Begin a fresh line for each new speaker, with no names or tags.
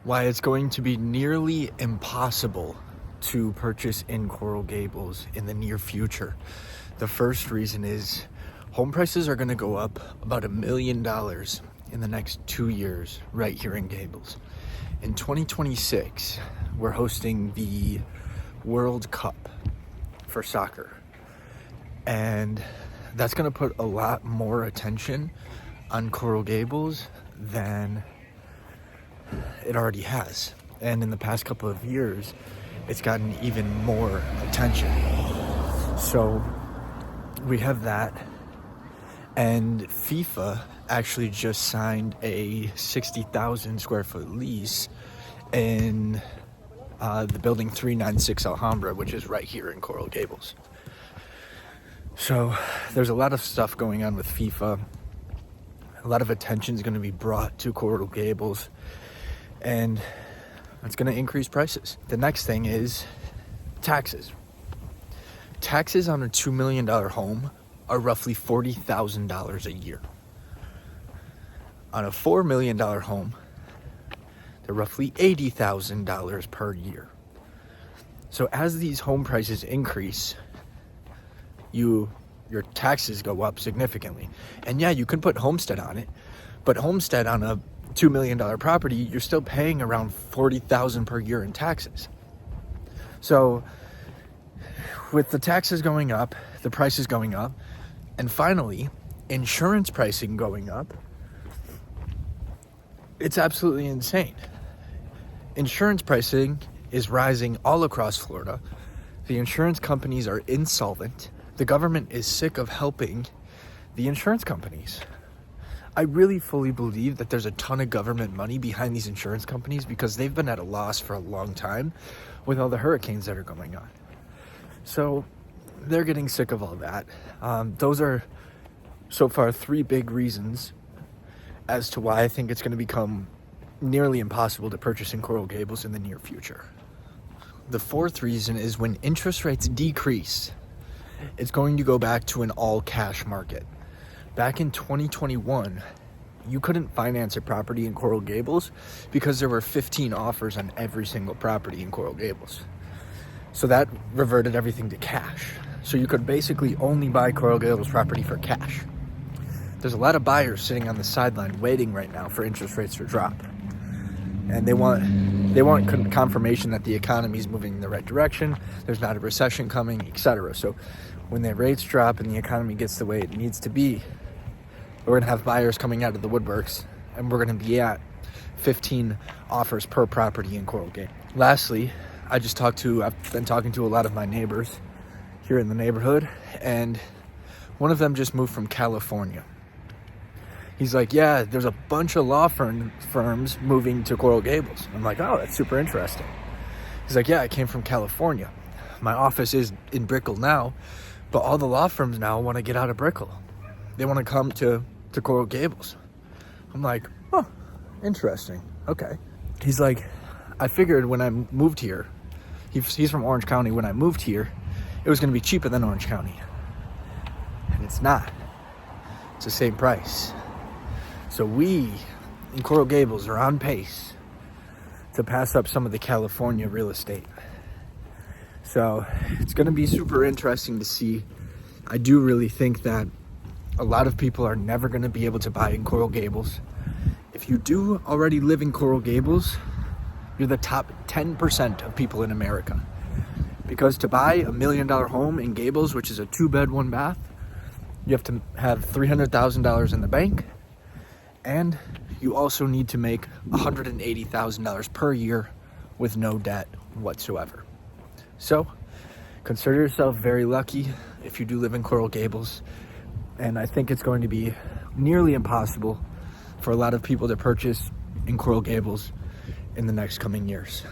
why it's going to be nearly impossible to purchase in Coral Gables in the near future. The first reason is home prices are going to go up about $1 million in the next 2 years right here in Gables. In 2026, we're hosting the World Cup for soccer, and that's going to put a lot more attention on Coral Gables than it already has. And in the past couple of years, it's gotten even more attention. So we have that. And FIFA actually just signed a 60,000 square foot lease in the building 396 Alhambra, which is right here in Coral Gables. So there's a lot of stuff going on with FIFA. A lot of attention is going to be brought to Coral Gables, and it's going to increase prices. The next thing is taxes. Taxes on a $2 million home are roughly $40,000 a year. On a $4 million home, they're roughly $80,000 per year. So as these home prices increase, your taxes go up significantly. And yeah, you can put homestead on it, but homestead on a $2 million property, you're still paying around $40,000 per year in taxes. So with the taxes going up, the prices going up, and finally, insurance pricing going up, it's absolutely insane. Insurance pricing is rising all across Florida. The insurance companies are insolvent. The government is sick of helping the insurance companies. I really fully believe that there's a ton of government money behind these insurance companies because they've been at a loss for a long time with all the hurricanes that are going on. So they're getting sick of all that. Those are so far 3 big reasons as to why I think it's going to become nearly impossible to purchase in Coral Gables in the near future. The 4th reason is when interest rates decrease, it's going to go back to an all cash market. Back in 2021, you couldn't finance a property in Coral Gables because there were 15 offers on every single property in Coral Gables. So that reverted everything to cash. So you could basically only buy Coral Gables property for cash. There's a lot of buyers sitting on the sideline waiting right now for interest rates to drop. And they want confirmation that the economy is moving in the right direction, there's not a recession coming, etc. So when the rates drop and the economy gets the way it needs to be, we're going to have buyers coming out of the woodworks, and we're going to be at 15 offers per property in Coral Gables. Lastly, I've been talking to a lot of my neighbors here in the neighborhood, and one of them just moved from California. He's like, yeah, there's a bunch of law firms moving to Coral Gables. I'm like, oh, that's super interesting. He's like, yeah, I came from California. My office is in Brickell now, but all the law firms now want to get out of Brickell. They want to come to Coral Gables. I'm like, oh, interesting. Okay. He's like, I figured when I moved here, he's from Orange County. When I moved here, it was going to be cheaper than Orange County. And it's not. It's the same price. So we in Coral Gables are on pace to pass up some of the California real estate. So it's going to be super interesting to see. I do really think that a lot of people are never going to be able to buy in Coral Gables. If you do already live in Coral Gables, you're the top 10% of people in America. Because to buy a $1 million home in Gables, which is a 2-bed, 1-bath, you have to have $300,000 in the bank, and you also need to make $180,000 per year with no debt whatsoever. So consider yourself very lucky if you do live in Coral Gables, and I think it's going to be nearly impossible for a lot of people to purchase in Coral Gables in the next coming years.